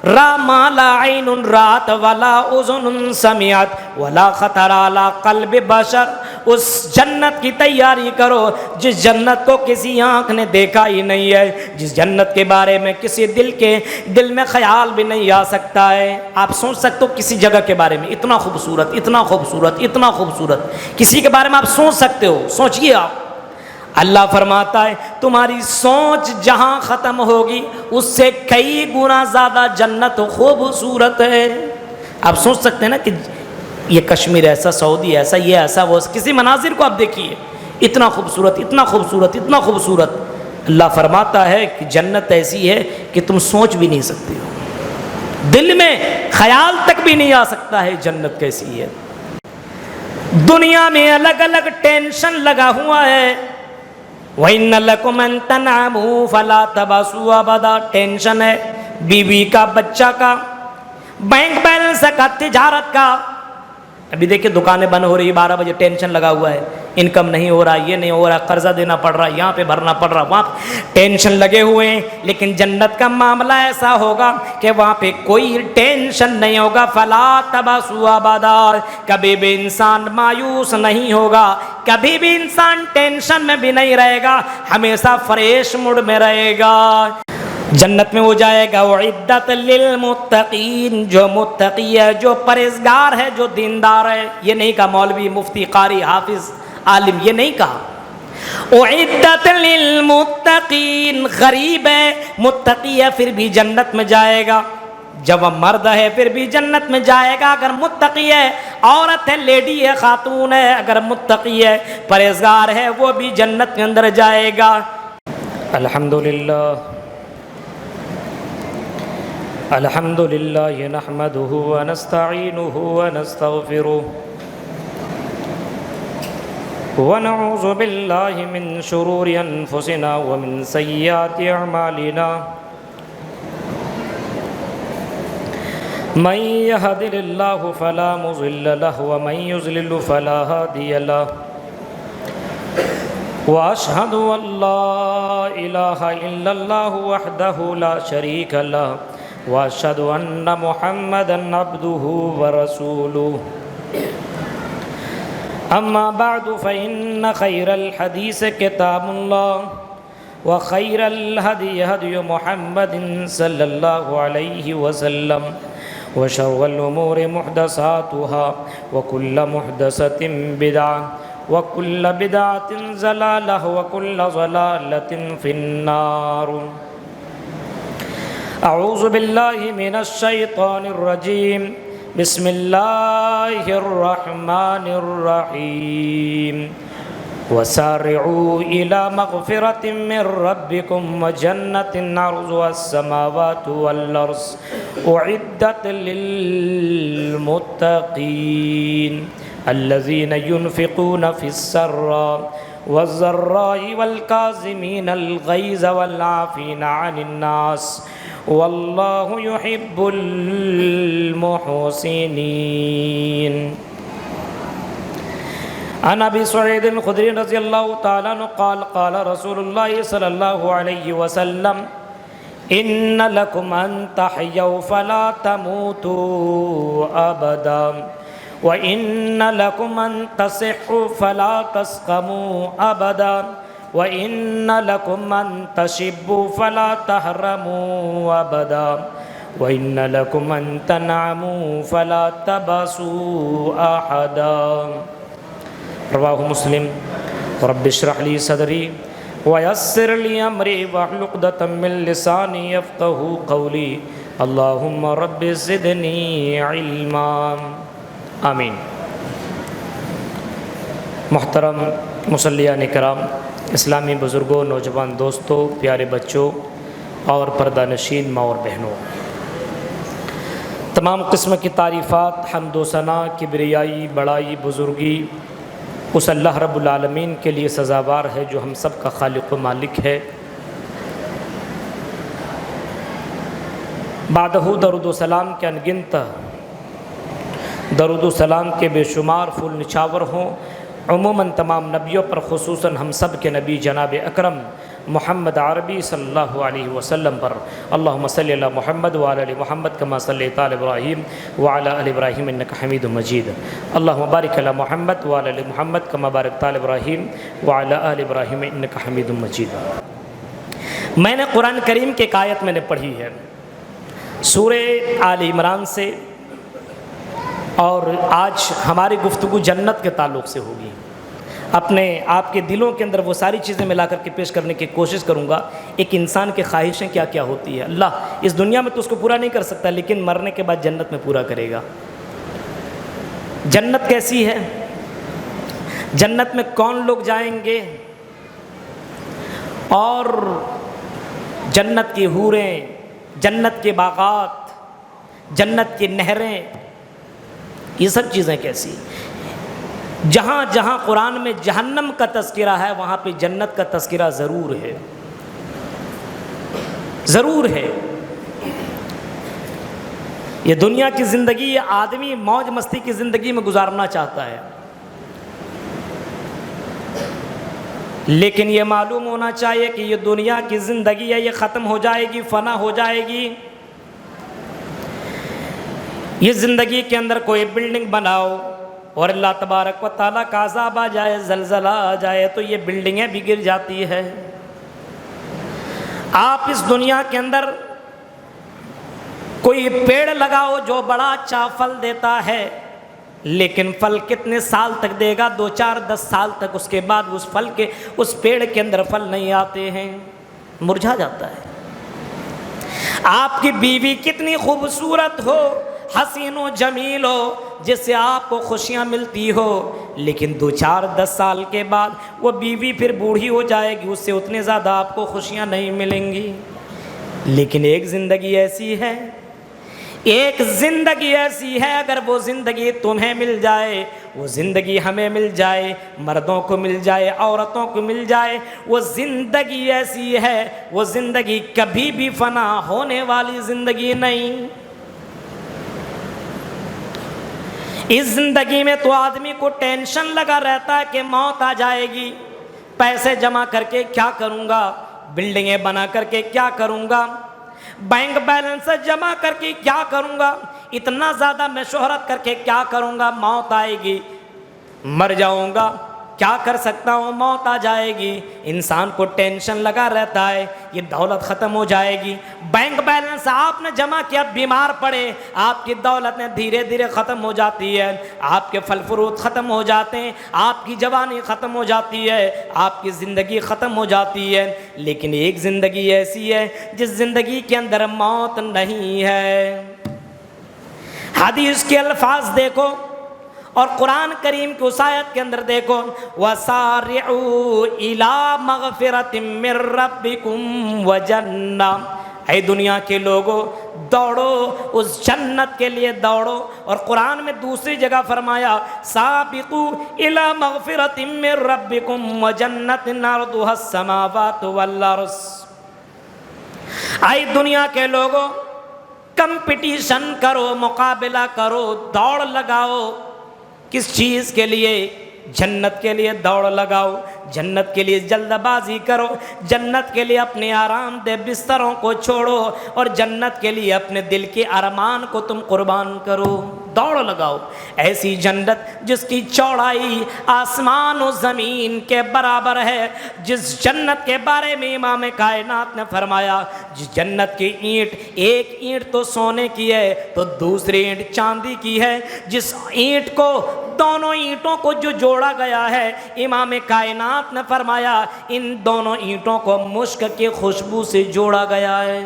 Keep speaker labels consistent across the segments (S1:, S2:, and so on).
S1: را ما لا عین رات ولا اذن سمعت ولا خطر علی قلب بشر. اس جنت کی تیاری کرو جس جنت کو کسی آنکھ نے دیکھا ہی نہیں ہے، جس جنت کے بارے میں کسی دل میں خیال بھی نہیں آ سکتا ہے. آپ سوچ سکتے ہو کسی جگہ کے بارے میں اتنا خوبصورت اتنا خوبصورت اتنا خوبصورت کسی کے بارے میں آپ سوچ سکتے ہو؟ سوچئے آپ. اللہ فرماتا ہے تمہاری سوچ جہاں ختم ہوگی اس سے کئی گنا زیادہ جنت خوبصورت ہے. آپ سوچ سکتے ہیں نا کہ یہ کشمیر ایسا، سعودی ایسا، یہ ایسا، وہ کسی مناظر کو آپ دیکھیے اتنا خوبصورت اتنا خوبصورت اتنا خوبصورت. اللہ فرماتا ہے کہ جنت ایسی ہے کہ تم سوچ بھی نہیں سکتے ہو، دل میں خیال تک بھی نہیں آ سکتا ہے جنت کیسی ہے. دنیا میں الگ الگ ٹینشن لگا ہوا ہے. وَإِنَّ لَكُمْ أَن تَنْعَمُوا فَلَا تَبَسُوا أَبَدًا. ٹینشن ہے بیوی کا، بچہ کا، بینک بیلنس کا، تجارت کا. ابھی دیکھیں دکانیں بند ہو رہی، 12 بجے ٹینشن لگا ہوا ہے، انکم نہیں ہو رہا، یہ نہیں ہو رہا، قرضہ دینا پڑ رہا، یہاں پہ بھرنا پڑ رہا، وہاں ٹینشن لگے ہوئے ہیں. لیکن جنت کا معاملہ ایسا ہوگا کہ وہاں پہ کوئی ٹینشن نہیں ہوگا. فلا تبسوا ابدا. کبھی بھی انسان مایوس نہیں ہوگا، کبھی بھی انسان ٹینشن میں بھی نہیں رہے گا، ہمیشہ فریش موڈ میں رہے گا. جنت میں ہو جائے گا اعدت للمتقین. جو متقی ہے، جو پرہیزگار ہے، جو دیندار ہے. یہ نہیں کہا مولوی، مفتی، قاری، حافظ، عالم، یہ نہیں کہا. اعدت للمتقین. غریب ہے، متقی ہے، پھر بھی جنت میں جائے گا. جب وہ مرد ہے پھر بھی جنت میں جائے گا اگر متقی ہے. عورت ہے، لیڈی ہے، خاتون ہے، اگر متقی ہے، پرہیزگار ہے، وہ بھی جنت کے اندر جائے گا. الحمدللہ الحمد للہ نحمده ونستعینه ونستغفره ونعوذ باللہ من شرور انفسنا ومن سیئات اعمالنا. من يهد الله فلا مضل له ومن يضلل فلا هادي له. واشهد ان لا اله الا الله وحده لا شريك له واشهد ان محمدا عبده ورسوله. اما بعد فان خير الحديث كتاب الله وخير الهدي هدي محمد صلى الله عليه وسلم وشر الامور محدثاتها وكل محدثة بدعة وكل بدعة ضلالة وكل ضلالة في النار. اعوذ باللہ من الشیطان الرجیم. بسم اللہ الرحمن الرحیم. وسارعوا الى مغفرة من ربكم وجنة عرضها السماوات والارض اعدت للمتقین الذين ينفقون في السراء والضراء والكاظمين الغيظ والعافين عن الناس والله يحب المحسنين. عن ابي سعيد الخدري رضي الله تعالى عنه قال قال رسول الله صلى الله عليه وسلم ان لكم ان تحيوا فلا تموتوا ابدا وَإِنَّ لَكُمْ أَن تَصِحُّوا فَلَا تَسْقَمُوا أَبَدًا وَإِنَّ لَكُمْ أَن تَشِبُّوا فَلَا تَحْرَمُوا أَبَدًا وَإِنَّ لَكُمْ أَن تَنْعَمُوا فَلَا تَبَسُوا أَحَدًا. رواہ مسلم. رب اشرح لي صدری ويسر لي أمري واحلل عقدة من لساني يفقهوا قولي. اللهم رب زدني علما. آمین. محترم مصلیان کرام، اسلامی بزرگوں، نوجوان دوستوں، پیارے بچوں اور پردہ نشین ماں اور بہنوں، تمام قسم کی تعریفات، حمد و ثنا، کبریائی، بڑائی، بزرگی اس اللہ رب العالمین کے لیے سزاوار ہے جو ہم سب کا خالق و مالک ہے. بعدہ درود و سلام کے انگنت درود و سلام کے بے شمار پھول نچھاور ہوں عموماً تمام نبیوں پر، خصوصاً ہم سب کے نبی جناب اکرم محمد عربی صلی اللہ علیہ وسلم پر۔ اللہم صلی علی محمد وعلی آل محمد کما صلیت علی ابراہیم وعلی آل ابراہیم انک حمید مجید۔ اللہم بارک علی محمد وعلی آل محمد کما بارکت علی ابراہیم وعلی آل ابراہیم انک حمید مجید۔ میں نے قرآن کریم کی ایک آیت میں نے پڑھی ہے سورہ آل عمران سے، اور آج ہماری گفتگو جنت کے تعلق سے ہوگی۔ اپنے آپ کے دلوں کے اندر وہ ساری چیزیں ملا کر کے پیش کرنے کی کوشش کروں گا۔ ایک انسان کی خواہشیں کیا کیا ہوتی ہے، اللہ اس دنیا میں تو اس کو پورا نہیں کر سکتا، لیکن مرنے کے بعد جنت میں پورا کرے گا۔ جنت کیسی ہے، جنت میں کون لوگ جائیں گے، اور جنت کی حوریں، جنت کے باغات، جنت کی نہریں، یہ سب چیزیں کیسی۔ جہاں جہاں قرآن میں جہنم کا تذکرہ ہے وہاں پہ جنت کا تذکرہ ضرور ہے، ضرور ہے۔ یہ دنیا کی زندگی، یہ آدمی موج مستی کی زندگی میں گزارنا چاہتا ہے، لیکن یہ معلوم ہونا چاہیے کہ یہ دنیا کی زندگی ہے، یہ ختم ہو جائے گی، فنا ہو جائے گی۔ یہ زندگی کے اندر کوئی بلڈنگ بناؤ اور اللہ تبارک و تعالیٰ کا عذاب آ جائے، زلزلہ آ جائے تو یہ بلڈنگیں بھی گر جاتی ہے۔ آپ اس دنیا کے اندر کوئی پیڑ لگاؤ جو بڑا اچھا پھل دیتا ہے، لیکن پھل کتنے سال تک دے گا؟ 2 4 10 سال تک، اس کے بعد اس پیڑ کے اندر پھل نہیں آتے ہیں، مرجھا جاتا ہے۔ آپ کی بیوی کتنی خوبصورت ہو، حسین و جمیل ہو، جس سے آپ کو خوشیاں ملتی ہو، لیکن 2 4 10 سال کے بعد وہ بیوی پھر بوڑھی ہو جائے گی، اس سے اتنے زیادہ آپ کو خوشیاں نہیں ملیں گی۔ لیکن ایک زندگی ایسی ہے، ایک زندگی ایسی ہے، اگر وہ زندگی تمہیں مل جائے، وہ زندگی ہمیں مل جائے، مردوں کو مل جائے، عورتوں کو مل جائے، وہ زندگی ایسی ہے، وہ زندگی کبھی بھی فنا ہونے والی زندگی نہیں۔ اس زندگی میں تو آدمی کو ٹینشن لگا رہتا ہے کہ موت آ جائے گی، پیسے جمع کر کے کیا کروں گا، بلڈنگیں بنا کر کے کیا کروں گا، بینک بیلنس جمع کر کے کیا کروں گا، اتنا زیادہ میں شہرت کر کے کیا کروں گا، موت آئے گی، مر جاؤں گا، کیا کر سکتا ہوں، موت آ جائے گی۔ انسان کو ٹینشن لگا رہتا ہے، یہ دولت ختم ہو جائے گی، بینک بیلنس آپ نے جمع کیا، بیمار پڑے، آپ کی دولت نے دھیرے دھیرے ختم ہو جاتی ہے، آپ کے پھل فروٹ ختم ہو جاتے ہیں، آپ کی جوانی ختم ہو جاتی ہے، آپ کی زندگی ختم ہو جاتی ہے۔ لیکن ایک زندگی ایسی ہے جس زندگی کے اندر موت نہیں ہے۔ حدیث کے الفاظ دیکھو اور قرآن کریم کی اس آیت کے اندر دیکھو، وَسَارِعُوا إِلَىٰ مَغْفِرَةٍ مِّن رَّبِّكُمْ وَجَنَّةٍ، اے دنیا کے لوگوں دوڑو، اس جنت کے لیے دوڑو۔ اور قرآن میں دوسری جگہ فرمایا سابقوا إِلَىٰ مَغْفِرَةٍ مِّن رَّبِّكُمْ وَجَنَّةٍ عَرْضُهَا السَّمَاوَاتُ وَالْأَرْضُ، اے دنیا کے لوگوں کمپٹیشن کرو، مقابلہ کرو، دوڑ لگاؤ، کس چیز کے لیے؟ جنت کے لیے دوڑ لگاؤ، جنت کے لیے جلد بازی کرو، جنت کے لیے اپنے آرام دہ بستروں کو چھوڑو، اور جنت کے لیے اپنے دل کے ارمان کو تم قربان کرو، دوڑ لگاؤ۔ ایسی جنت جس کی چوڑائی آسمان و زمین کے برابر ہے، جس جنت کے بارے میں امام کائنات نے فرمایا جس جنت کی اینٹ، ایک اینٹ تو سونے کی ہے تو دوسری اینٹ چاندی کی ہے، جس اینٹ کو، دونوں اینٹوں کو جو جوڑا گیا ہے، امام کائنات نے فرمایا ان دونوں اینٹوں کو مشک کی خوشبو سے جوڑا گیا ہے۔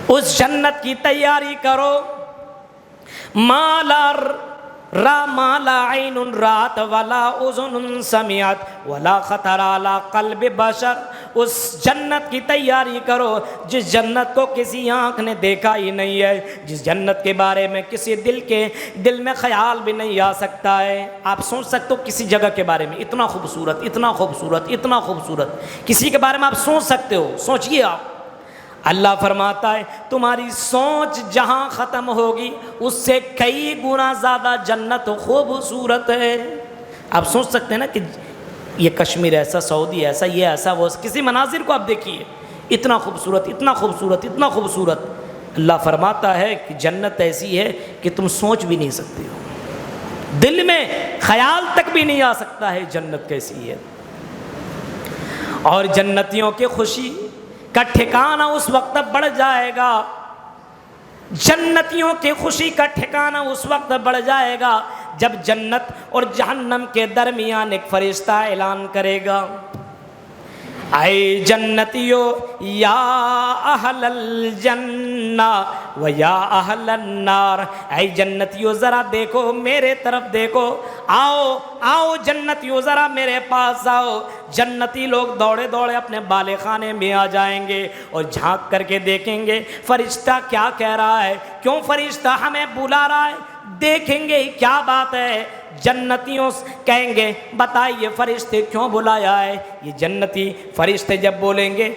S1: اس جنت کی تیاری کرو، مالا عین رات ولا اذن سمعت ولا خطر علی قلب بشر، اس جنت کی تیاری کرو جس جنت کو کسی آنکھ نے دیکھا ہی نہیں ہے، جس جنت کے بارے میں کسی دل میں خیال بھی نہیں آ سکتا ہے۔ آپ سوچ سکتے ہو کسی جگہ کے بارے میں اتنا خوبصورت، اتنا خوبصورت، اتنا خوبصورت، کسی کے بارے میں آپ سوچ سکتے ہو؟ سوچئے آپ۔ اللہ فرماتا ہے تمہاری سوچ جہاں ختم ہوگی اس سے کئی گنا زیادہ جنت خوبصورت ہے۔ آپ سوچ سکتے ہیں نا کہ یہ کشمیر ایسا، سعودی ایسا، یہ ایسا، وہ کسی مناظر کو آپ دیکھیے، اتنا خوبصورت، اتنا خوبصورت، اتنا خوبصورت۔ اللہ فرماتا ہے کہ جنت ایسی ہے کہ تم سوچ بھی نہیں سکتے ہو، دل میں خیال تک بھی نہیں آ سکتا ہے جنت کیسی ہے۔ اور جنتیوں کی خوشی کا ٹھکانہ اس وقت بڑھ جائے گا، جنتیوں کی خوشی کا ٹھکانہ اس وقت بڑھ جائے گا جب جنت اور جہنم کے درمیان ایک فرشتہ اعلان کرے گا، اے جنتیو یا اہل الجنہ و یا اہل النار، اے جنتیو ذرا دیکھو، میرے طرف دیکھو، آؤ آؤ جنتیو ذرا میرے پاس آؤ۔ جنتی لوگ دوڑے دوڑے اپنے بالے خانے میں آ جائیں گے اور جھانک کر کے دیکھیں گے فرشتہ کیا کہہ رہا ہے، کیوں فرشتہ ہمیں بلا رہا ہے، دیکھیں گے کیا بات ہے۔ جنتیوں کہیں گے بتائیے فرشتے کیوں بلایا ہے۔ یہ جنتی فرشتے جب بولیں گے،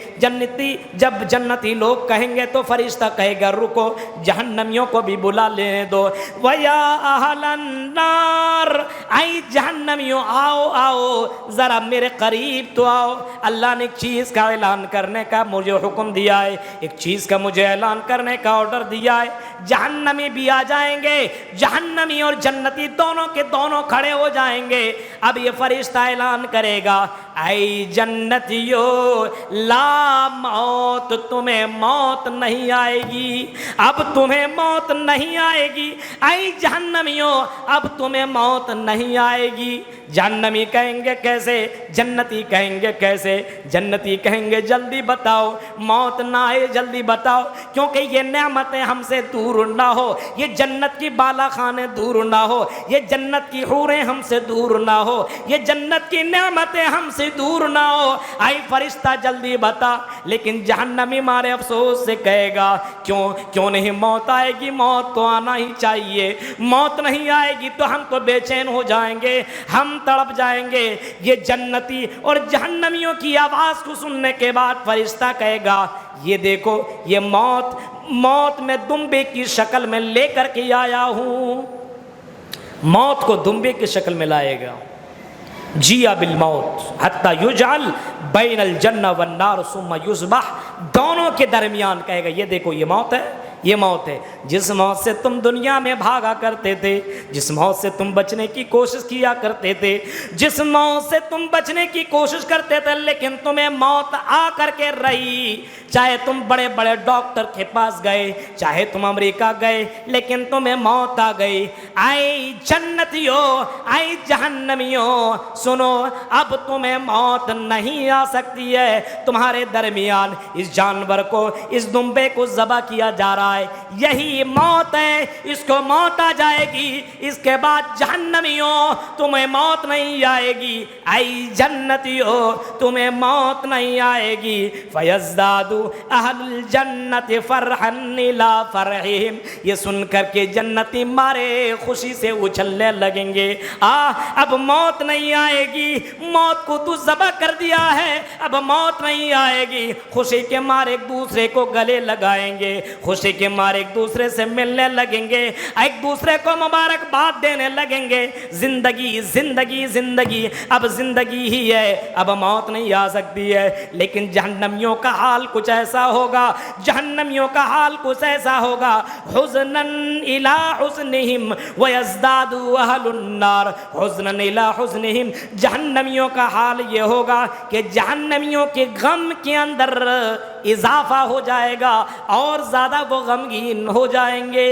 S1: جب جنتی لوگ کہیں گے تو فرشتہ کہے گا رکو، جہنمیوں کو بھی بلا لینے دو۔ وَيَا أَهْلَ النَّارِ، اے جہنمیوں آؤ آؤ ذرا میرے قریب تو آؤ۔ اللہ نے ایک چیز کا اعلان کرنے کا مجھے حکم دیا ہے، ایک چیز کا مجھے اعلان کرنے کا آرڈر دیا ہے۔ جہنمی بھی آ جائیں گے، جہنمی اور جنتی دونوں کے دونوں کھڑے ہو جائیں گے۔ اب یہ فرشتہ اعلان کرے گا، اے جنتیو لا موت، تمہیں موت نہیں آئے گی، اب تمہیں موت نہیں آئے گی۔ اے جہنمیوں اب تمہیں موت نہیں آئے گی۔ جہنمی کہیں گے کیسے، جنتی کہیں گے کیسے، جنتی کہیں گے جلدی بتاؤ، موت نہ آئے جلدی بتاؤ، کیونکہ یہ نعمتیں ہم سے دور نہ ہو، یہ جنت کی بالا خانے دور نہ ہو، یہ جنت کی حوریں ہم سے دور نہ ہو، یہ جنت کی نعمتیں ہم سے دور نہ ہو۔ اے فرشتہ جلدی بتا۔ لیکن جہنمی مارے افسوس سے کہے گا کیوں نہیں موت آئے گی، موت تو آنا ہی چاہیے، موت نہیں آئے گی تو ہم تو بے چین ہو جائیں گے، ہم تڑپ جائیں گے۔ یہ جنتی اور جہنمیوں کی آواز کو سننے کے بعد فرشتہ کہے گا یہ دیکھو، یہ موت میں دمبے کی شکل میں لے کر کے آیا ہوں، موت کو دمبے کی شکل میں لائے گا۔ جیا بالموت حتی یجعل بین الجنہ والنار ثم یذبح، دونوں کے درمیان کہے گا یہ دیکھو یہ موت ہے، یہ موت ہے، جس موت سے تم دنیا میں بھاگا کرتے تھے، جس موت سے تم بچنے کی کوشش کیا کرتے تھے، جس موت سے تم بچنے کی کوشش کرتے تھے لیکن تمہیں موت آ کر کے رہی، چاہے تم بڑے بڑے ڈاکٹر کے پاس گئے، چاہے تم امریکہ گئے، لیکن تمہیں موت آ گئی۔ اے جنتیوں، اے جہنمیوں سنو، اب تمہیں موت نہیں آ سکتی ہے، تمہارے درمیان اس جانور کو، اس دمبے کو ذبح کیا جا رہا ہے، یہی موت ہے، اس کو موت آ جائے گی، اس کے بعد جہنمیوں تمہیں موت نہیں آئے گی، اے جنتیوں تمہیں موت نہیں آئے گی۔ فَيَزْدَادُ اہل الجنت فرحا الی فرحہم، یہ سن کر کے جنتی مارے خوشی سے اچھلنے لگیں گے۔ اب موت نہیں آئے گی، موت کو تو ذبح کر دیا ہے، اب موت نہیں آئے گی۔ خوشی کے مارے ایک دوسرے کو گلے لگائیں گے، خوشی کے مارے ایک دوسرے سے ملنے لگیں گے، ایک دوسرے کو مبارکباد دینے لگیں گے۔ زندگی زندگی زندگی، اب زندگی ہی ہے، اب موت نہیں آ سکتی ہے۔ لیکن جہنمیوں کا حال کچھ ایسا ہوگا، جہنمیوں کا حال کچھ ایسا ہوگا، حزنا الی حزنہم ویزداد اہل النار حزنا الی حزنہم، جہنمیوں کا حال یہ ہوگا کہ جہنمیوں کے غم کے اندر اضافہ ہو جائے گا اور زیادہ وہ غمگین ہو جائیں گے۔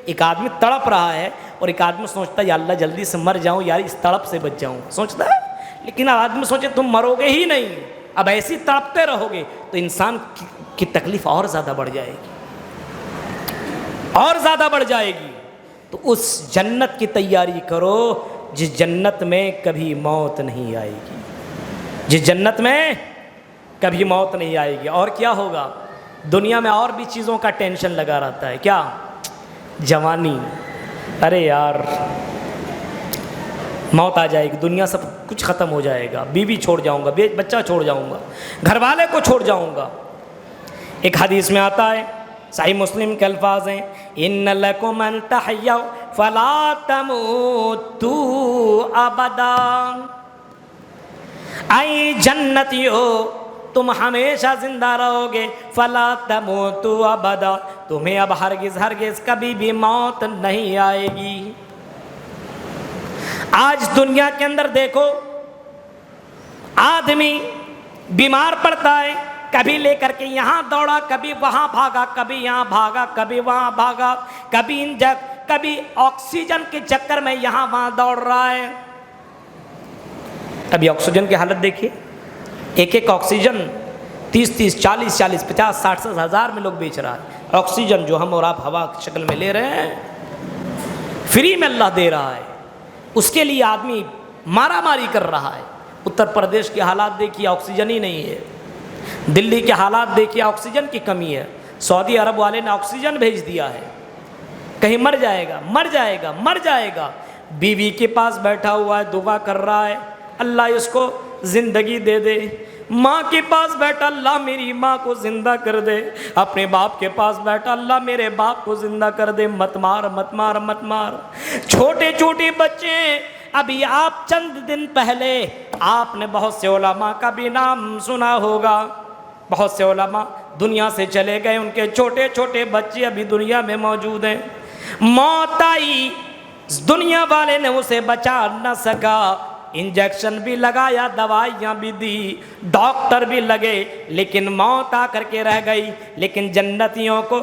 S1: ایک آدمی تڑپ رہا ہے اور ایک آدمی سوچتا ہے یا اللہ جلدی سے مر جاؤں یار، اس تڑپ سے بچ جاؤں، سوچتا ہے۔ لیکن آدمی سوچے تم مرو گے ہی نہیں، اب ایسی تڑپتے رہو گے تو انسان کی تکلیف اور زیادہ بڑھ جائے گی، اور زیادہ بڑھ جائے گی۔ تو اس جنت کی تیاری کرو جس جنت میں کبھی موت نہیں آئے گی، جس جنت میں کبھی موت نہیں آئے گی۔ اور کیا ہوگا، دنیا میں اور بھی چیزوں کا ٹینشن لگا رہتا ہے، کیا؟ جوانی، ارے یار موت آ جائے گی، دنیا سب کچھ ختم ہو جائے گا، بیوی چھوڑ جاؤں گا، بچہ چھوڑ جاؤں گا، گھر والے کو چھوڑ جاؤں گا۔ ایک حدیث میں آتا ہے، صحیح مسلم کے الفاظ ہیں، ان لکم ان تحیوا فلا تموتوا ابدا، اے جنتیو تم ہمیشہ زندہ رہو گے، فلا تموتوا ابدا، تمہیں اب ہرگز ہرگز کبھی بھی موت نہیں آئے گی۔ آج دنیا کے اندر دیکھو، آدمی بیمار پڑتا ہے، کبھی لے کر کے یہاں دوڑا، کبھی وہاں بھاگا، کبھی یہاں بھاگا، کبھی وہاں بھاگا، کبھی آکسیجن کے چکر میں یہاں وہاں دوڑ رہا ہے۔ ابھی آکسیجن کی حالت دیکھیے، ایک ایک آکسیجن 30 40 50 60 ہزار میں لوگ بیچ رہا ہے۔ آکسیجن جو ہم اور آپ ہوا کی شکل میں لے رہے ہیں، فری میں اللہ دے رہا ہے، اس کے لیے آدمی مارا ماری کر رہا ہے۔ اتر پردیش کے حالات دیکھیے، آکسیجن ہی نہیں ہے۔ دلی کے حالات دیکھیے، آکسیجن کی کمی ہے۔ سعودی عرب والے نے آکسیجن بھیج دیا ہے، کہیں مر جائے گا مر جائے گا مر جائے گا۔ بیوی کے پاس بیٹھا ہوا ہے، دعا کر رہا ہے اللہ اس کو زندگی دے دے۔ ماں کے پاس بیٹھا، اللہ میری ماں کو زندہ کر دے۔ اپنے باپ کے پاس بیٹھا، اللہ میرے باپ کو زندہ کر دے۔ مت مار مت مار مت مار۔ چھوٹے چھوٹے بچے، ابھی آپ چند دن پہلے آپ نے بہت سے علماء کا بھی نام سنا ہوگا، بہت سے علماء دنیا سے چلے گئے، ان کے چھوٹے چھوٹے بچے ابھی دنیا میں موجود ہیں۔ موت آئی، دنیا والے نے اسے بچا نہ سکا، انجیکشن بھی لگایا، دوائیاں بھی دی، ڈاکٹر بھی لگے، لیکن موت آ کر کے رہ گئی۔ لیکن جنتیوں کو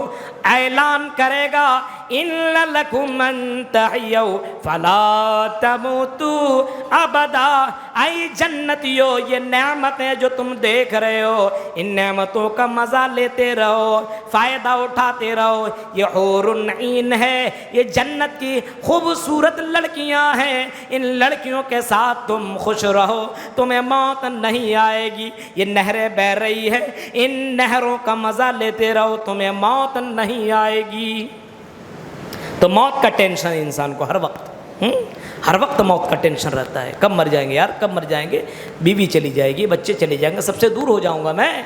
S1: اعلان کرے گا ان لکم ان تحیوا فلا تموتوا ابدا۔ اے جنتیو، یہ نعمتیں جو تم دیکھ رہے ہو، ان نعمتوں کا مزہ لیتے رہو، فائدہ اٹھاتے رہو۔ یہ حور عین ہے، یہ جنت کی خوبصورت لڑکیاں ہیں، ان لڑکیوں کے ساتھ تم خوش رہو، تمہیں موت نہیں آئے گی۔ یہ نہریں بہہ رہی ہے، ان نہروں کا مزہ لیتے رہو، تمہیں موت نہیں آئے گی۔ تو موت کا ٹینشن انسان کو ہر وقت موت کا ٹینشن رہتا ہے، کب مر جائیں گے یار، کب مر جائیں گے، بیوی چلی جائے گی، بچے چلے جائیں گے، سب سے دور ہو جاؤں گا میں،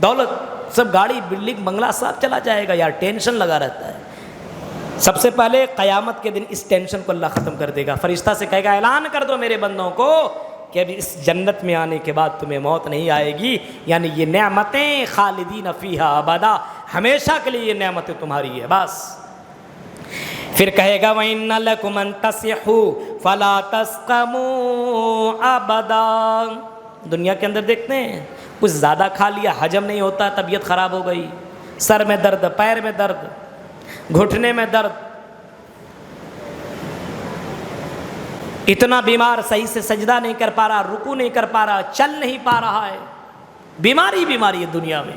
S1: دولت سب گاڑی بلڈنگ بنگلہ سب چلا جائے گا یار، ٹینشن لگا رہتا ہے۔ سب سے پہلے قیامت کے دن اس ٹینشن کو اللہ ختم کر دے گا، فرشتہ سے کہے گا اعلان کر دو میرے بندوں کو کہ ابھی اس جنت میں آنے کے بعد تمہیں موت نہیں آئے گی، یعنی یہ نعمتیں خالدین فیہا ابدا، ہمیشہ کے لیے یہ نعمتیں تمہاری ہے بس۔ پھر کہے گا وَإِنَّ لَكُمْ أَن تَصِحُّوا فَلَا تَسْقَمُوا أَبَدًا۔ دنیا کے اندر دیکھتے ہیں، کچھ زیادہ کھا لیا، حجم نہیں ہوتا، طبیعت خراب ہو گئی، سر میں درد، پیر میں درد، گھٹنے میں درد، اتنا بیمار، صحیح سے سجدہ نہیں کر پا رہا، رکوع نہیں کر پا رہا، چل نہیں پا رہا ہے، بیماری ہے دنیا میں۔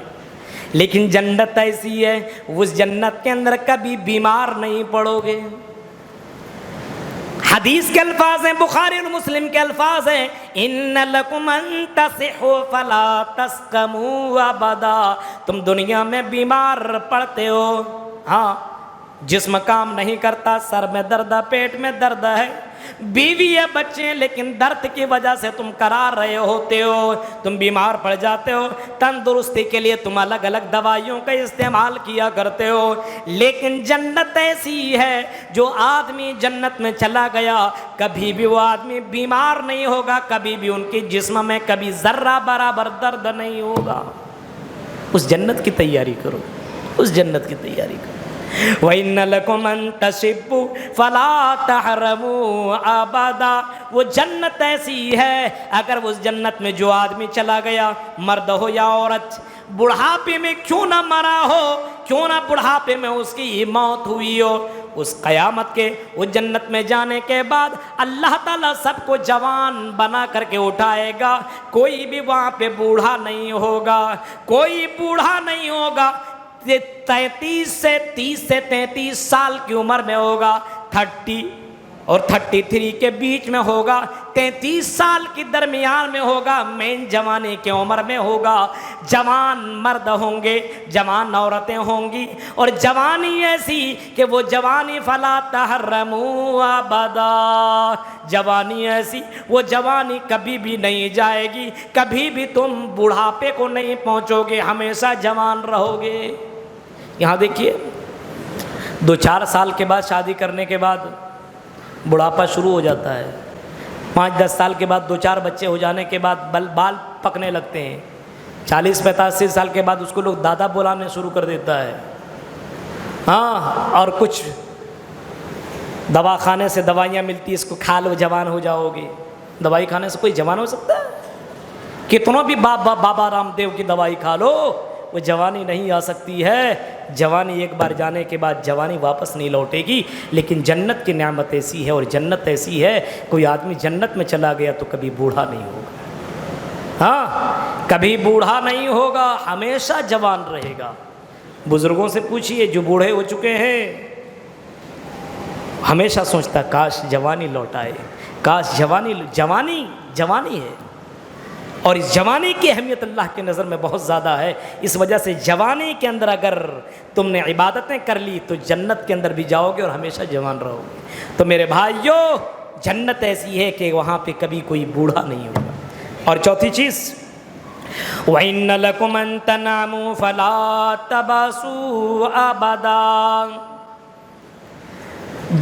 S1: لیکن جنت ایسی ہے، اس جنت کے اندر کبھی بیمار نہیں پڑو گے۔ حدیث کے الفاظ ہیں، بخاری اور مسلم کے الفاظ ہیں، ان لکم ان تصحوا فلا تسقموا ابدا۔ تم دنیا میں بیمار پڑتے ہو، ہاں جسم کام نہیں کرتا، سر میں درد ہے، پیٹ میں درد ہے، بیوی ہے، بچے، لیکن درد کی وجہ سے تم کرا رہے ہوتے ہو، تم بیمار پڑ جاتے ہو، تندرستی کے لیے تم الگ الگ دوائیوں کا استعمال کیا کرتے ہو۔ لیکن جنت ایسی ہے، جو آدمی جنت میں چلا گیا، کبھی بھی وہ آدمی بیمار نہیں ہوگا، کبھی بھی ان کے جسم میں کبھی ذرہ برابر درد نہیں ہوگا۔ اس جنت کی تیاری کرو، اس جنت کی تیاری کرو۔ وَإِنَّ لَكُمْ أَن تَشِبُّوا فَلَا تَحْرَمُوا أَبَدًا۔ وہ جنت ایسی ہے، اگر اس جنت میں جو آدمی چلا گیا، مرد ہو یا عورت، بڑھاپے میں کیوں نہ مرا ہو، کیوں نہ بڑھاپے میں اس کی موت ہوئی ہو، اس قیامت کے اس جنت میں جانے کے بعد اللہ تعالیٰ سب کو جوان بنا کر کے اٹھائے گا، کوئی بھی وہاں پہ بوڑھا نہیں ہوگا، کوئی بوڑھا نہیں ہوگا۔ 30 سے 33 سال کی عمر میں ہوگا، 30 اور 33 کے بیچ میں ہوگا، 33 سال کی درمیان میں ہوگا، مین جوانی کی عمر میں ہوگا۔ جوان مرد ہوں گے، جوان عورتیں ہوں گی، اور جوانی ایسی کہ وہ جوانی فلا تحرموا ابدا، جوانی ایسی وہ جوانی کبھی بھی نہیں جائے گی، کبھی بھی تم بڑھاپے کو نہیں پہنچو گے، ہمیشہ جوان رہو گے۔ یہاں دیکھیے 2-4 سال کے بعد شادی کرنے کے بعد بڑھاپا شروع ہو جاتا ہے، 5-10 سال کے بعد 2-4 بچے ہو جانے کے بعد بال پکنے لگتے ہیں، 40-85 سال کے بعد اس کو لوگ دادا بلانے شروع کر دیتا ہے. ہاں، اور کچھ دوا خانے سے دوائیاں ملتی، اس کو کھا لو جوان ہو جاؤ گے. دوائی کھانے سے کوئی جوان ہو سکتا ہے؟ کتنوں بھی بابا رام دیو کی دوائی کھا لو، وہ جوانی نہیں آ سکتی ہے. جوانی ایک بار جانے کے بعد جوانی واپس نہیں لوٹے گی. لیکن جنت کی نعمت ایسی ہے، اور جنت ایسی ہے، کوئی آدمی جنت میں چلا گیا تو کبھی بوڑھا نہیں ہوگا. ہاں، کبھی بوڑھا نہیں ہوگا، ہمیشہ جوان رہے گا. بزرگوں سے پوچھئے جو بوڑھے ہو چکے ہیں، ہمیشہ سوچتا کاش جوانی لوٹ آئے، کاش جوانی ہے. اور اس جوانی کی اہمیت اللہ کی نظر میں بہت زیادہ ہے. اس وجہ سے جوانی کے اندر اگر تم نے عبادتیں کر لی تو جنت کے اندر بھی جاؤ گے اور ہمیشہ جوان رہو گے. تو میرے بھائیو، جنت ایسی ہے کہ وہاں پہ کبھی کوئی بوڑھا نہیں ہوگا. اور چوتھی چیز، وَإِنَّ لَكُمْ أَن تَنَامُوا فَلَا تَبَاسُوا أَبَدًا.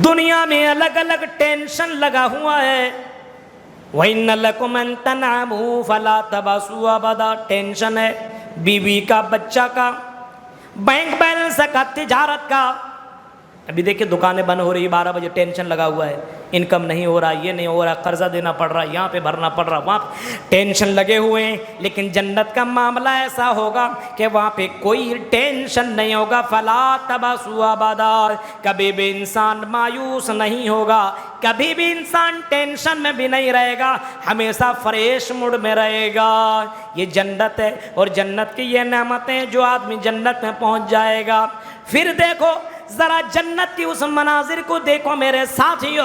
S1: دنیا میں الگ الگ ٹینشن لگا ہوا ہے. وَإِنَّ لَكُمْ أَن تَنْعَمُوا فَلَا تَبَاسُوا أَبَدًا. ٹینشن ہے بیوی کا، بچہ کا، بینک بیلنس کا، تجارت کا. ابھی دیکھیں دکانیں بند ہو رہی، 12 بجے ٹینشن لگا ہوا ہے، انکم نہیں ہو رہا، یہ نہیں ہو رہا، قرضہ دینا پڑ رہا، یہاں پہ بھرنا پڑ رہا، وہاں پہ ٹینشن لگے ہوئے ہیں. لیکن جنت کا معاملہ ایسا ہوگا کہ وہاں پہ کوئی ٹینشن نہیں ہوگا. فَلَا تَبَاسُوا أَبَدًا. کبھی بھی انسان مایوس نہیں ہوگا، کبھی بھی انسان ٹینشن میں بھی نہیں رہے گا، ہمیشہ فریش موڈ میں رہے گا. یہ جنت ہے، اور جنت کی یہ نعمتیں جو آدمی جنت میں پہنچ جائے گا. پھر دیکھو ذرا جنت کی اس مناظر کو دیکھو میرے ساتھیو،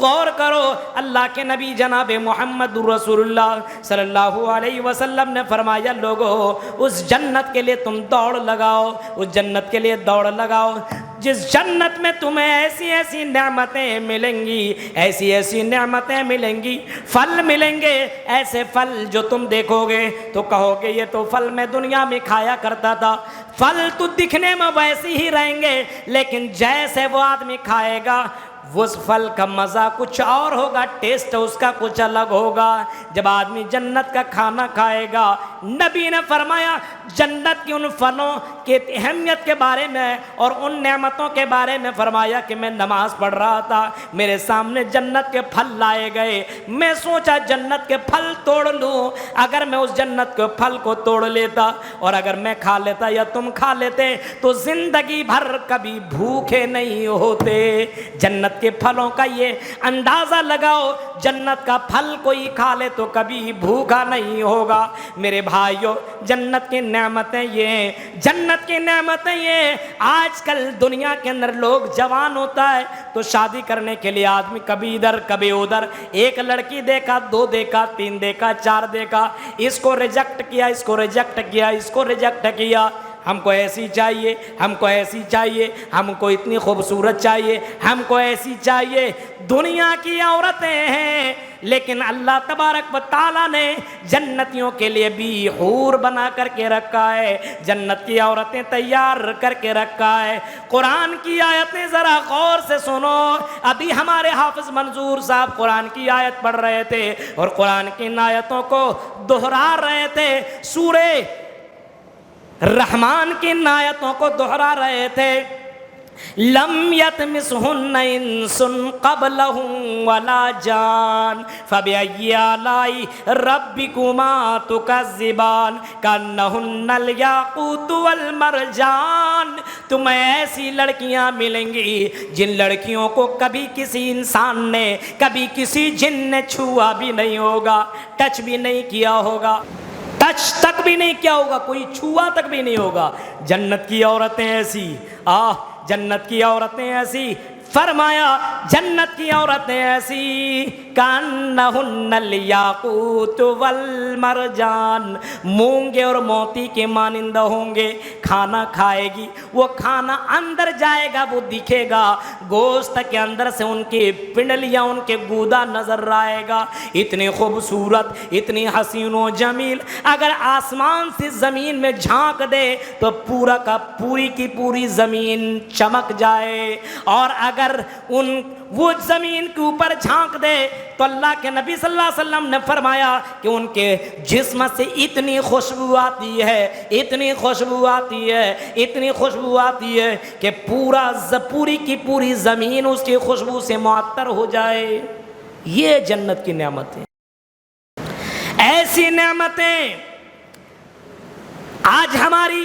S1: غور کرو. اللہ کے نبی جناب محمد رسول اللہ صلی اللہ علیہ وسلم نے فرمایا، لوگو اس جنت کے لیے تم دوڑ لگاؤ، اس جنت کے لیے دوڑ لگاؤ. جس جنت میں تمہیں ایسی ایسی نعمتیں ملیں گی، ایسی ایسی نعمتیں ملیں گی، پھل ملیں گے، ایسے پھل جو تم دیکھو گے تو کہو گے یہ تو پھل میں دنیا میں کھایا کرتا تھا. پھل تو دکھنے میں ویسے ہی رہیں گے، لیکن جیسے وہ آدمی کھائے گا اس پھل کا مزہ کچھ اور ہوگا، ٹیسٹ اس کا کچھ الگ ہوگا. جب آدمی جنت کا کھانا کھائے گا، نبی نے فرمایا جنت کی ان پھلوں کی اہمیت کے بارے میں اور ان نعمتوں کے بارے میں فرمایا کہ میں نماز پڑھ رہا تھا، میرے سامنے جنت کے پھل لائے گئے، میں سوچا جنت کے پھل توڑ لوں. اگر میں اس جنت کے پھل کو توڑ لیتا اور اگر میں کھا لیتا یا تم کھا لیتے تو زندگی بھر کبھی بھوکے نہیں ہوتے. جنت کے پھلوں کا یہ اندازہ لگاؤ، جنت کا پھل کوئی کھا لے تو کبھی بھوکا نہیں ہوگا. میرے بھائیو، جنت کی نعمتیں یہ، جنت کی نعمتیں یہ. آج کل دنیا کے اندر لوگ جوان ہوتا ہے تو شادی کرنے کے لیے آدمی کبھی ادھر کبھی ادھر، ایک لڑکی دیکھا، 2 دیکھا، 3 دیکھا، 4 دیکھا، اس کو ریجیکٹ کیا، اس کو ریجیکٹ کیا، اس کو ریجیکٹ کیا. ہم کو ایسی چاہیے، ہم کو ایسی چاہیے، ہم کو اتنی خوبصورت چاہیے، ہم کو ایسی چاہیے. دنیا کی عورتیں ہیں، لیکن اللہ تبارک و تعالیٰ نے جنتیوں کے لیے بھی حور بنا کر کے رکھا ہے، جنت کی عورتیں تیار کر کے رکھا ہے. قرآن کی آیتیں ذرا غور سے سنو. ابھی ہمارے حافظ منظور صاحب قرآن کی آیت پڑھ رہے تھے اور قرآن کی ان آیتوں کو دہرا رہے تھے، سورہ رحمان کی آیتوں کو دہرا رہے تھے. لم یطمثہن انس قبلہم ولا جان فبأی آلاء ربکما تکذبان کأنہن الیاقوت والمرجان. تمہیں ایسی لڑکیاں ملیں گی جن لڑکیوں کو کبھی کسی انسان نے، کبھی کسی جن نے چھوا بھی نہیں ہوگا، ٹچ بھی نہیں کیا ہوگا، ٹچ تک بھی نہیں کیا ہوگا، کوئی چھوا تک بھی نہیں ہوگا. جنت کی عورتیں ایسی، جنت کی عورتیں ایسی. فرمایا جنت کی عورتیں ایسی، کأنہن الیاقوت والمرجان، مونگے اور موتی کے مانند ہوں گے. کھانا کھائے گی، وہ کھانا اندر جائے گا، وہ دکھے گا، گوشت کے اندر سے ان کی پنڈلیاں، ان کے گودا نظر آئے گا. اتنی خوبصورت، اتنی حسین و جمیل. اگر آسمان سے زمین میں جھانک دے تو پورا کا پوری کی پوری زمین چمک جائے. اور اگر اگر وہ زمین کے اوپر جھانک دے تو اللہ کے نبی صلی اللہ علیہ وسلم نے فرمایا کہ ان کے جسم سے اتنی خوشبو آتی ہے، اتنی خوشبو آتی ہے، اتنی خوشبو آتی ہے کہ پوری کی پوری زمین اس کی خوشبو سے معطر ہو جائے۔ یہ جنت کی نعمتیں، ایسی نعمتیں آج ہماری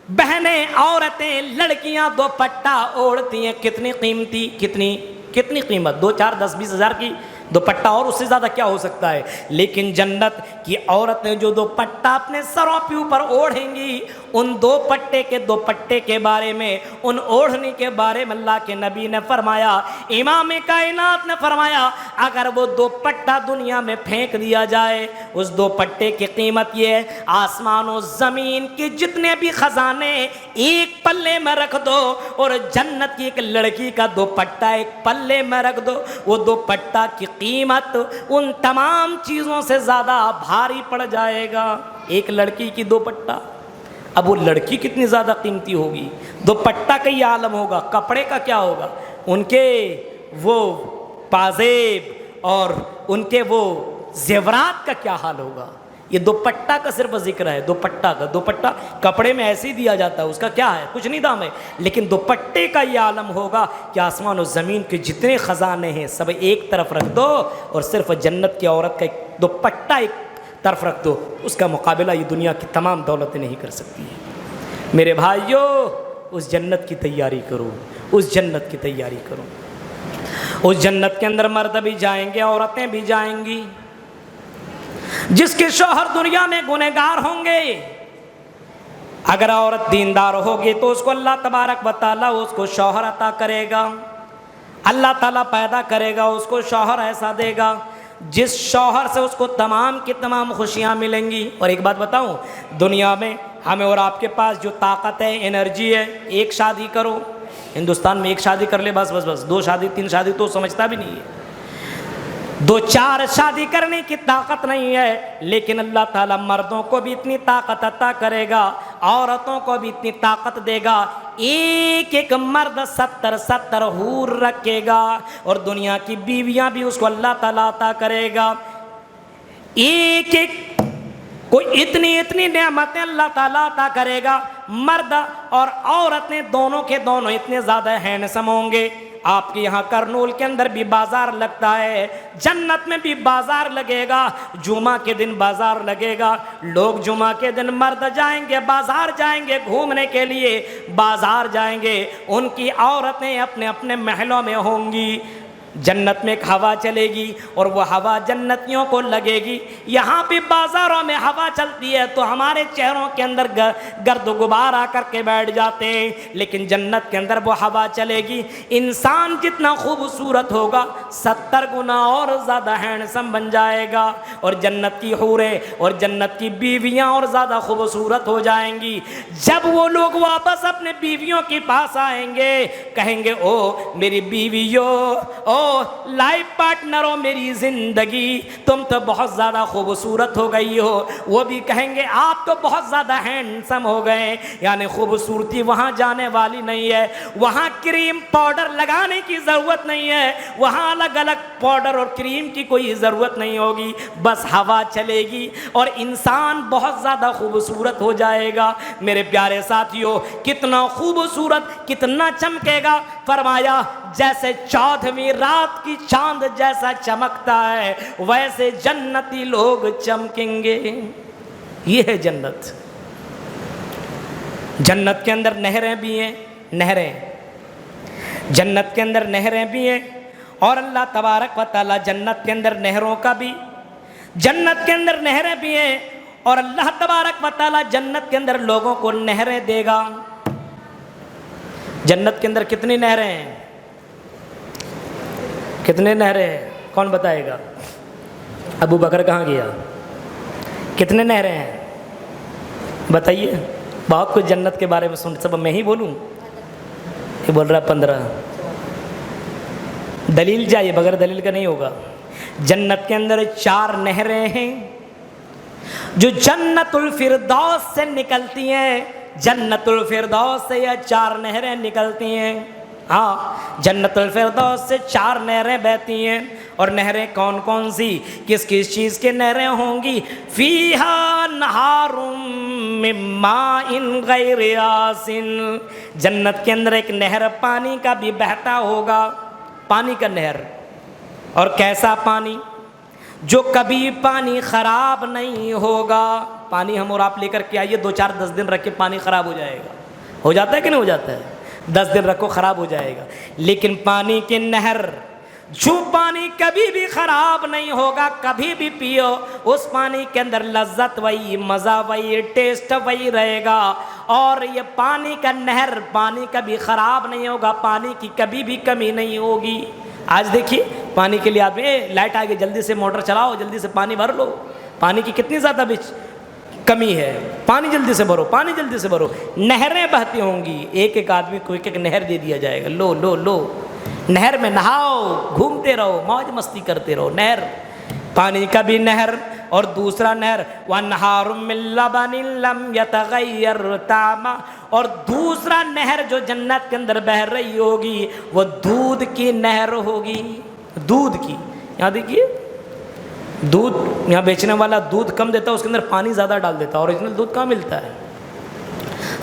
S1: بہنیں، عورتیں، لڑکیاں دوپٹہ اوڑھتی ہیں، کتنی قیمتی، کتنی قیمت، 2 4 10 20 ہزار کی دوپٹہ، اور اس سے زیادہ کیا ہو سکتا ہے؟ لیکن جنت کی عورتیں جو دوپٹہ اپنے سروں کے اوپر اوڑھیں گی، ان دوپٹے کے بارے میں، ان اوڑھنے کے بارے میں اللہ کے نبی نے فرمایا، امام کائنات نے فرمایا، اگر وہ دوپٹہ دنیا میں پھینک دیا جائے، اس دوپٹے کی قیمت یہ ہے، آسمان و زمین کے جتنے بھی خزانے ایک پلے میں رکھ دو، اور جنت کی ایک لڑکی کا دوپٹہ ایک پلے میں رکھ دو، وہ دوپٹہ کی قیمت ان تمام چیزوں سے زیادہ بھاری پڑ جائے گا۔ ایک لڑکی کی دوپٹہ، اب وہ لڑکی کتنی زیادہ قیمتی ہوگی، دوپٹہ کا یہ عالم ہوگا، کپڑے کا کیا ہوگا، ان کے وہ پازیب اور ان کے وہ زیورات کا کیا حال ہوگا۔ یہ دوپٹہ کا صرف ذکر ہے، دوپٹہ کپڑے میں ایسے ہی دیا جاتا ہے، اس کا کیا ہے، کچھ نہیں دام ہے، لیکن دوپٹے کا یہ عالم ہوگا کہ آسمان و زمین کے جتنے خزانے ہیں سب ایک طرف رکھ دو، اور صرف جنت کی عورت کا ایک دوپٹہ ایک طرف رکھ دو، اس کا مقابلہ یہ دنیا کی تمام دولتیں نہیں کر سکتی ہے۔ میرے بھائیو، اس جنت کی تیاری کرو، اس جنت کی تیاری کرو۔ اس جنت کے اندر مرد بھی جائیں گے، عورتیں بھی جائیں گی، جس کے شوہر دنیا میں گنہگار ہوں گے، اگر عورت دیندار ہوگی تو اس کو اللہ تبارک و تعالیٰ اس کو شوہر عطا کرے گا، اللہ تعالیٰ پیدا کرے گا، اس کو شوہر ایسا دے گا جس شوہر سے اس کو تمام کی تمام خوشیاں ملیں گی۔ اور ایک بات بتاؤں، دنیا میں ہمیں اور آپ کے پاس جو طاقت ہے، انرجی ہے، ایک شادی کرو، ہندوستان میں ایک شادی کر لے، بس 2 شادی 3 شادی تو سمجھتا بھی نہیں ہے، 2 4 شادی کرنے کی طاقت نہیں ہے، لیکن اللہ تعالیٰ مردوں کو بھی اتنی طاقت عطا کرے گا، عورتوں کو بھی اتنی طاقت دے گا، ایک مرد 70 حور رکھے گا، اور دنیا کی بیویاں بھی اس کو اللہ تعالیٰ عطا کرے گا، ایک کوئی اتنی نعمتیں اللہ تعالیٰ عطا کرے گا۔ مرد اور عورتیں دونوں کے دونوں اتنے زیادہ ہینڈسم ہوں گے۔ آپ کے یہاں کرنول کے اندر بھی بازار لگتا ہے، جنت میں بھی بازار لگے گا، جمعہ کے دن بازار لگے گا، لوگ جمعہ کے دن مرد جائیں گے، بازار جائیں گے، گھومنے کے لیے بازار جائیں گے، ان کی عورتیں اپنے اپنے محلوں میں ہوں گی۔ جنت میں ایک ہوا چلے گی، اور وہ ہوا جنتیوں کو لگے گی۔ یہاں بھی بازاروں میں ہوا چلتی ہے تو ہمارے چہروں کے اندر گرد و غبار آ کر کے بیٹھ جاتے ہیں، لیکن جنت کے اندر وہ ہوا چلے گی، انسان جتنا خوبصورت ہوگا 70 گنا اور زیادہ ہینڈسم بن جائے گا، اور جنت کی حوریں اور جنت کی بیویاں اور زیادہ خوبصورت ہو جائیں گی۔ جب وہ لوگ واپس اپنے بیویوں کے پاس آئیں گے، کہیں گے، او میری بیویو، او لائف پارٹنر ہو میری زندگی، تم تو بہت زیادہ خوبصورت ہو گئی ہو۔ وہ بھی کہیں گے، آپ تو بہت زیادہ ہینڈسم ہو گئے۔ یعنی خوبصورتی وہاں جانے والی نہیں ہے، وہاں کریم پاؤڈر لگانے کی ضرورت نہیں ہے، وہاں الگ الگ پاؤڈر اور کریم کی کوئی ضرورت نہیں ہوگی، بس ہوا چلے گی اور انسان بہت زیادہ خوبصورت ہو جائے گا۔ میرے پیارے ساتھیوں، کتنا خوبصورت، کتنا چمکے گا، فرمایا جیسے 14ویں رات کی چاند جیسا چمکتا ہے ویسے جنتی لوگ چمکیں گے۔ یہ ہے جنت۔ جنت کے اندر نہریں بھی ہیں، نہریں، جنت کے اندر نہریں بھی ہیں، اور اللہ تبارک و تعالی جنت کے اندر نہروں کا بھی، جنت کے اندر نہریں بھی ہیں، اور اللہ تبارک و تعالی جنت کے اندر لوگوں کو نہریں دے گا۔ جنت کے اندر کتنی نہریں ہیں؟ کتنے نہریں ہیں؟ کون بتائے گا؟ ابو بکر کہاں گیا؟ کتنے نہریں ہیں بتائیے؟ بہت کچھ جنت کے بارے میں سن، سب میں ہی بولوں؟ یہ بول رہا 15۔ دلیل چاہیے، بغیر دلیل کا نہیں ہوگا۔ جنت کے اندر 4 نہریں ہیں جو جنت الفردوس سے نکلتی ہیں، جنت الفردوس سے یہ 4 نہریں نکلتی ہیں۔ ہاں جنت الفردوس سے 4 نہریں بہتی ہیں، اور نہریں کون کون سی، کس کس چیز کے نہریں ہوں گی؟ فیہا نہار من ماء غیر آسن، جنت کے اندر ایک نہر پانی کا بھی بہتا ہوگا، پانی کا نہر، اور کیسا پانی؟ جو کبھی پانی خراب نہیں ہوگا۔ پانی ہم اور آپ لے کر کے آئیے، 2-4-10 دن رکھ کے پانی خراب ہو جائے گا، ہو جاتا ہے کہ نہیں ہو جاتا ہے؟ 10 دن رکھو خراب ہو جائے گا، لیکن پانی کی نہر، جو پانی کبھی بھی خراب نہیں ہوگا، کبھی بھی پیو، اس پانی کے اندر لذت وہی، مزہ وہی، ٹیسٹ وہی رہے گا۔ اور یہ پانی کا نہر، پانی کبھی خراب نہیں ہوگا، پانی کی کبھی بھی کمی نہیں ہوگی۔ آج دیکھیے پانی کے لیے آپ لائٹ آ گئی، جلدی سے موٹر چلاؤ، جلدی سے پانی بھر لو، پانی کی کتنی زیادہ کمی ہے، پانی جلدی سے بھرو، پانی جلدی سے بھرو۔ نہریں بہتی ہوں گی، ایک ایک آدمی کو ایک ایک نہر دے دیا جائے گا، لو لو لو، نہر میں نہاؤ، گھومتے رہو، موج مستی کرتے رہو۔ نہر، پانی کا بھی نہر، اور دوسرا نہر وَانْهَارٌ مِّن لَبَنٍ لَّمْ يَتَغَيَّرْ طَعْمُهُ، اور دوسرا نہر جو جنت کے اندر بہہ رہی ہوگی وہ دودھ کی نہر ہوگی، دودھ کی۔ یہاں دیکھیے دودھ، یہاں بیچنے والا دودھ کم دیتا ہے، اس کے اندر پانی زیادہ ڈال دیتا ہے، اوریجنل دودھ کہاں ملتا ہے؟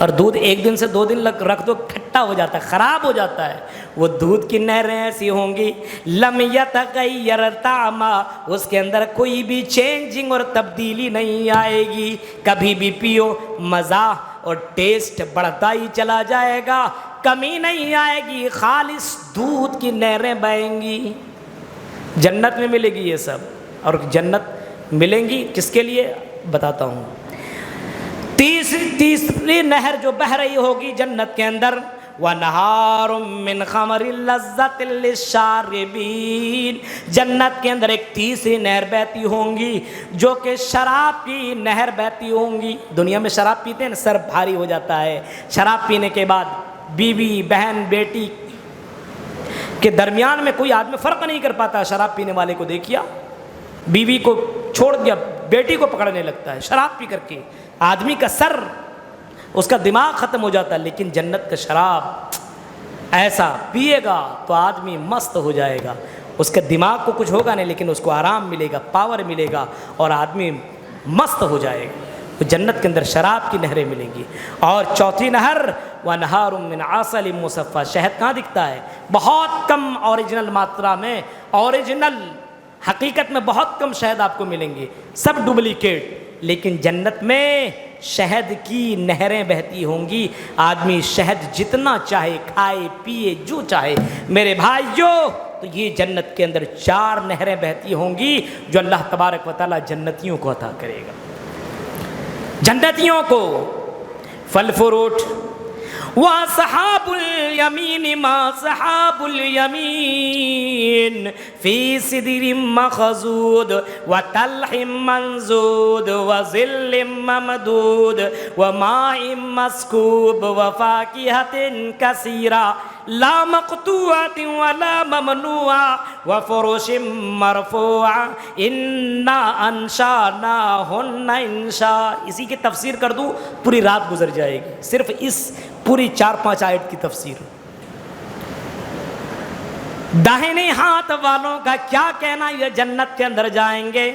S1: اور دودھ 1 دن سے 2 دن رکھ دو کھٹا ہو جاتا ہے، خراب ہو جاتا ہے۔ وہ دودھ کی نہریں ایسی ہوں گی لم یتغیر طعمہ، اس کے اندر کوئی بھی چینجنگ اور تبدیلی نہیں آئے گی، کبھی بھی پیو مزہ اور ٹیسٹ بڑھتا ہی چلا جائے گا، کمی نہیں آئے گی، خالص دودھ کی نہریں بہیں گی۔ جنت میں ملے گی یہ سب، اور جنت ملیں گی کس کے لیے بتاتا ہوں۔ تیسری نہر جو بہہ رہی ہوگی جنت کے اندر وَنَهَارٌ مِّنْ خَمَرٍ لَذَّةٍ لِّلشَّارِبِينَ، جنت کے اندر ایک تیسری نہر بہتی ہوں گی جو کہ شراب کی نہر بہتی ہوں گی۔ دنیا میں شراب پیتے ہیں نا، سر بھاری ہو جاتا ہے، شراب پینے کے بعد بیوی بہن بیٹی کے درمیان میں کوئی آدمی فرق نہیں کر پاتا۔ شراب پینے والے کو دیکھیا، بیوی کو چھوڑ دیا، بیٹی کو پکڑنے لگتا ہے شراب پی کر کے، آدمی کا سر، اس کا دماغ ختم ہو جاتا ہے۔ لیکن جنت کا شراب ایسا پیے گا تو آدمی مست ہو جائے گا، اس کے دماغ کو کچھ ہوگا نہیں، لیکن اس کو آرام ملے گا، پاور ملے گا، اور آدمی مست ہو جائے گا۔ تو جنت کے اندر شراب کی نہریں ملیں گی۔ اور چوتھی نہر وَانْهَارٌ مِّنْ عَسَلٍ مُّصَفًّى، شہد کہاں دکھتا ہے؟ بہت کم اوریجنل ماترا میں، اوریجنل حقیقت میں بہت کم شہد آپ کو ملیں گے، سب ڈپلیکیٹ، لیکن جنت میں شہد کی نہریں بہتی ہوں گی، آدمی شہد جتنا چاہے کھائے پیے جو چاہے۔ میرے بھائیو، تو یہ جنت کے اندر 4 نہریں بہتی ہوں گی جو اللہ تبارک و تعالیٰ جنتیوں کو عطا کرے گا۔ جنتیوں کو پھل فروٹ، وَأَصْحَابُ الْيَمِينِ مَا أَصْحَابُ الْيَمِينِ فِي سِدْرٍ مَّخْضُودٍ وَطَلْحٍ مَّنضُودٍ وَظِلٍّ مَّمْدُودٍ وَمَاءٍ مَّسْكُوبٍ وَفَاكِهَةٍ كَثِيرَةٍ لَا مَقْطُوعَةٍ وَلَا مَمْنُوعَةٍ وَفُرُشٍ مَّرْفُوعَةٍ إِنَّا أَنشَأْنَاهُنَّ إِنشَاءً۔ اسی کی تفسیر کر دوں پوری رات گزر جائے گی، صرف اس پوری 4-5 آیت کی تفسیر۔ داہنے ہاتھ والوں کا کیا کہنا، یہ جنت کے اندر جائیں گے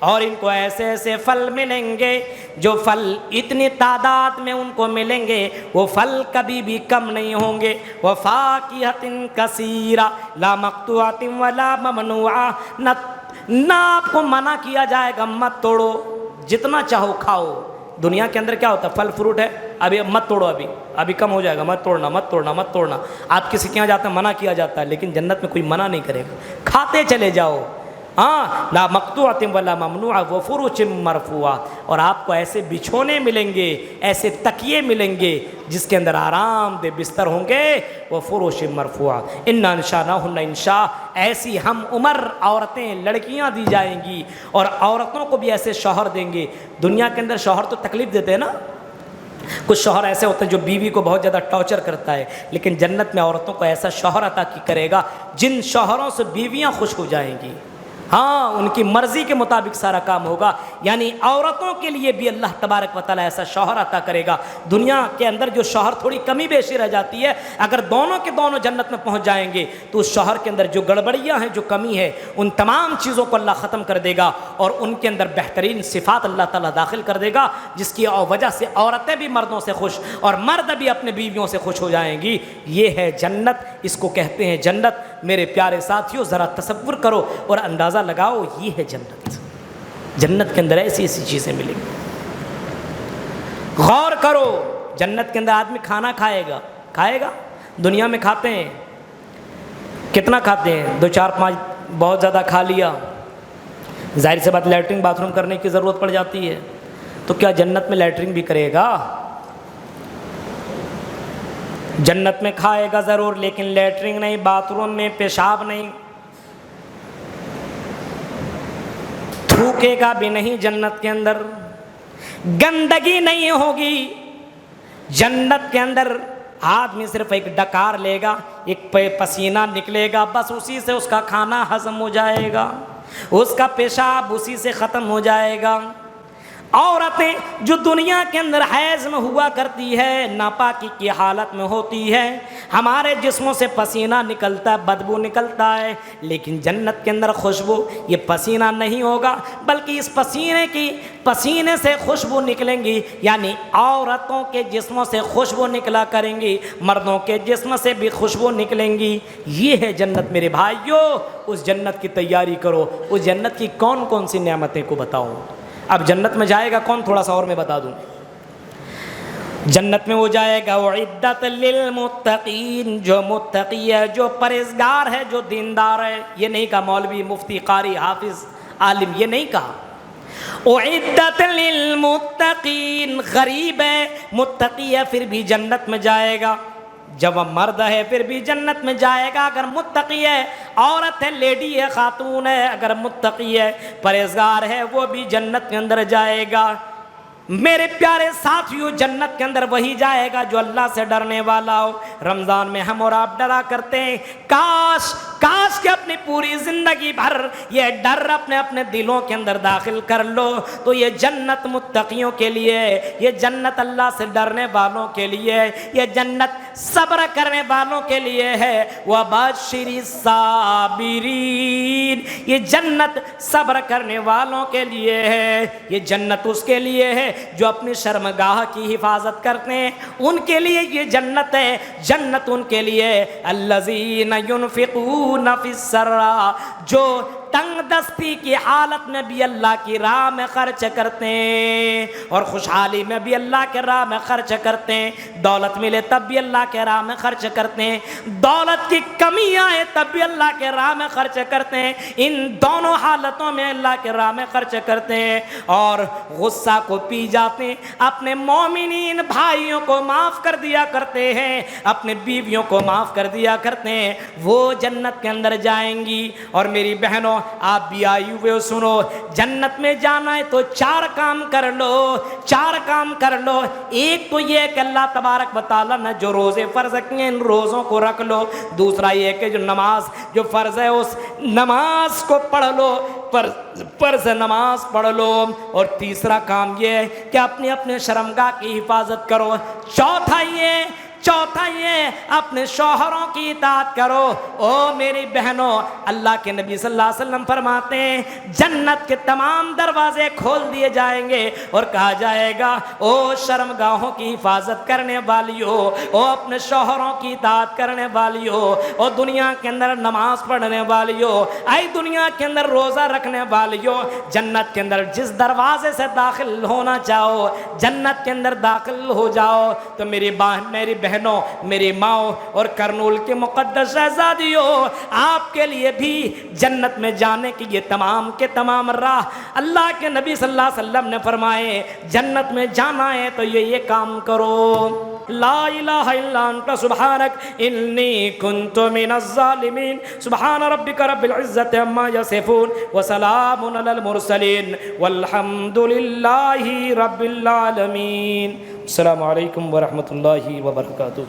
S1: اور ان کو ایسے ایسے پھل ملیں گے، جو پھل اتنی تعداد میں ان کو ملیں گے، وہ پھل کبھی بھی کم نہیں ہوں گے۔ وَفَاكِهَةٍ كَثِيرَةٍ لَا مَقْطُوعَةٍ وَلَا مَمْنُوعَةٍ، نہ آپ کو منع کیا جائے گا مت توڑو، جتنا چاہو کھاؤ۔ دنیا کے اندر کیا ہوتا ہے، پھل فروٹ ہے، ابھی مت توڑو، ابھی کم ہو جائے گا، مت توڑنا مت توڑنا مت توڑنا۔ آپ کسی کے یہاں جاتے ہیں منع کیا جاتا ہے، لیکن جنت میں کوئی منع نہیں کرے گا، کھاتے چلے جاؤ۔ ہاں، لا مقطوعۃ ولا ممنوع وفروش مرفوعہ، اور آپ کو ایسے بچھونے ملیں گے، ایسے تکیے ملیں گے جس کے اندر آرام دہ بستر ہوں گے، وفروش مرفوعہ۔ انا انشأناہن انشاء، ایسی ہم عمر عورتیں لڑکیاں دی جائیں گی، اور عورتوں کو بھی ایسے شوہر دیں گے۔ دنیا کے اندر شوہر تو تکلیف دیتے ہیں نا، کچھ شوہر ایسے ہوتے ہیں جو بیوی کو بہت زیادہ ٹارچر کرتا ہے، لیکن جنت میں عورتوں کو ایسا شوہر عطا کرے گا جن شوہروں سے بیویاں خوش ہو جائیں گی۔ ہاں ان کی مرضی کے مطابق سارا کام ہوگا، یعنی عورتوں کے لیے بھی اللہ تبارک و تعالیٰ ایسا شوہر عطا کرے گا۔ دنیا کے اندر جو شوہر تھوڑی کمی بیشی رہ جاتی ہے، اگر دونوں کے دونوں جنت میں پہنچ جائیں گے تو اس شوہر کے اندر جو گڑبڑیاں ہیں، جو کمی ہے، ان تمام چیزوں کو اللہ ختم کر دے گا اور ان کے اندر بہترین صفات اللہ تعالیٰ داخل کر دے گا، جس کی وجہ سے عورتیں بھی مردوں سے خوش اور مرد بھی اپنے بیویوں سے خوش ہو جائیں گی۔ یہ ہے جنت، اس کو کہتے ہیں جنت۔ میرے پیارے ساتھیوں، ذرا تصور کرو اور اندازہ لگاؤ، یہ ہے جنت۔ جنت کے اندر ایسی ایسی چیزیں ملیں گی۔ غور کرو، جنت کے اندر آدمی کھانا کھائے گا۔ دنیا میں کھاتے ہیں، کتنا کھاتے ہیں؟ 2 4 5 بہت زیادہ کھا لیا، ظاہر سی بات لیٹرنگ باتھ روم کرنے کی ضرورت پڑ جاتی ہے، تو کیا جنت میں لیٹرنگ بھی کرے گا؟ جنت میں کھائے گا ضرور، لیکن لیٹرنگ نہیں، باتھ روم میں پیشاب نہیں، تھوکے گا بھی نہیں۔ جنت کے اندر گندگی نہیں ہوگی۔ جنت کے اندر آدمی صرف ایک ڈکار لے گا، ایک پسینہ نکلے گا، بس اسی سے اس کا کھانا ہضم ہو جائے گا، اس کا پیشاب اسی سے ختم ہو جائے گا۔ عورتیں جو دنیا کے اندر حیض میں ہوا کرتی ہے، ناپاکی کی حالت میں ہوتی ہے، ہمارے جسموں سے پسینہ نکلتا ہے، بدبو نکلتا ہے، لیکن جنت کے اندر خوشبو، یہ پسینہ نہیں ہوگا بلکہ اس پسینے سے خوشبو نکلیں گی، یعنی عورتوں کے جسموں سے خوشبو نکلا کریں گی، مردوں کے جسم سے بھی خوشبو نکلیں گی۔ یہ ہے جنت میرے بھائیوں۔ اس جنت کی تیاری کرو۔ اس جنت کی کون کون سی نعمتیں کو بتاؤں؟ اب جنت میں جائے گا کون، تھوڑا سا اور میں بتا دوں۔ جنت میں وہ جائے گا اعدت للمتقین، جو متقی ہے، جو پرہیزگار ہے، جو دیندار ہے۔ یہ نہیں کہا مولوی، مفتی، قاری، حافظ، عالم، یہ نہیں کہا۔ اعدت للمتقین، غریب ہے، متقی ہے، پھر بھی جنت میں جائے گا۔ جب وہ مرد ہے پھر بھی جنت میں جائے گا، اگر متقی ہے، عورت ہے، لیڈی ہے، خاتون ہے، اگر متقی ہے، پرہیزگار ہے، وہ بھی جنت کے اندر جائے گا۔ میرے پیارے ساتھیوں، جنت کے اندر وہی جائے گا جو اللہ سے ڈرنے والا ہو۔ رمضان میں ہم اور آپ ڈرا کرتے ہیں، کاش کہ اپنی پوری زندگی بھر یہ ڈر اپنے دلوں کے اندر داخل کر لو تو یہ جنت متقیوں کے لیے، یہ جنت اللہ سے ڈرنے والوں کے لیے، یہ جنت صبر کرنے والوں کے لیے ہے۔ وَبَشِّرِ الصَّابِرِينَ، یہ جنت صبر کرنے والوں کے لیے ہے، یہ جنت اس کے لیے ہے جو اپنی شرمگاہ کی حفاظت کرتے ہیں، ان کے لیے یہ جنت ہے۔ جنت ان کے لیے الذین ينفقون فی السراء، جو تنگ دستی کی حالت میں بھی اللہ کی راہ میں خرچ کرتے ہیں اور خوشحالی میں بھی اللہ کے راہ میں خرچ کرتے ہیں، دولت ملے تب بھی اللہ کے راہ میں خرچ کرتے ہیں، دولت کی کمی آئے تب بھی اللہ کے راہ میں خرچ کرتے ہیں، ان دونوں حالتوں میں اللہ کے راہ میں خرچ کرتے ہیں اور غصہ کو پی جاتے ہیں، اپنے مومنین بھائیوں کو معاف کر دیا کرتے ہیں، اپنے بیویوں کو معاف کر دیا کرتے ہیں، وہ جنت کے اندر جائیں گی۔ اور میری بہنوں، آپ بھی آئی ہوئے سنو، جنت میں جانا ہے تو 4 کام کر لو۔ ایک تو یہ کہ اللہ تبارک و تعالیٰ نے جو روزے فرض کیے ان روزوں کو رکھ لو، دوسرا یہ کہ جو نماز جو فرض ہے اس نماز کو پڑھ لو، فرض نماز پڑھ لو، اور تیسرا کام یہ ہے کہ اپنے شرمگاہ کی حفاظت کرو، چوتھا یہ اپنے شوہروں کی اطاعت کرو۔ او میری بہنوں، اللہ کے نبی صلی اللہ علیہ وسلم فرماتے ہیں جنت کے تمام دروازے کھول دیے جائیں گے اور کہا جائے گا او شرمگاہوں کی حفاظت کرنے والیو، او اپنے شوہروں کی اطاعت کرنے والیو، او دنیا کے اندر نماز پڑھنے والیو، اے دنیا کے اندر روزہ رکھنے والیو، جنت کے اندر جس دروازے سے داخل ہونا چاہو جنت کے اندر داخل ہو جاؤ۔ تو میری بہنوں، میری ماؤں اور کرنول کے مقدس شہزادیوں، آپ کے لیے بھی جنت میں جانے کی یہ تمام کے تمام راہ اللہ کے نبی صلی اللہ علیہ وسلم نے فرمائے، جنت میں جانا ہے تو یہ کام کرو، لا الہ الا انت سبحانک انی کنت من الظالمین، سبحان ربک رب العزت عما یصفون وسلام علی المرسلین والحمد للہ رب العالمین۔ السلام علیکم ورحمۃ اللہ وبرکاتہ۔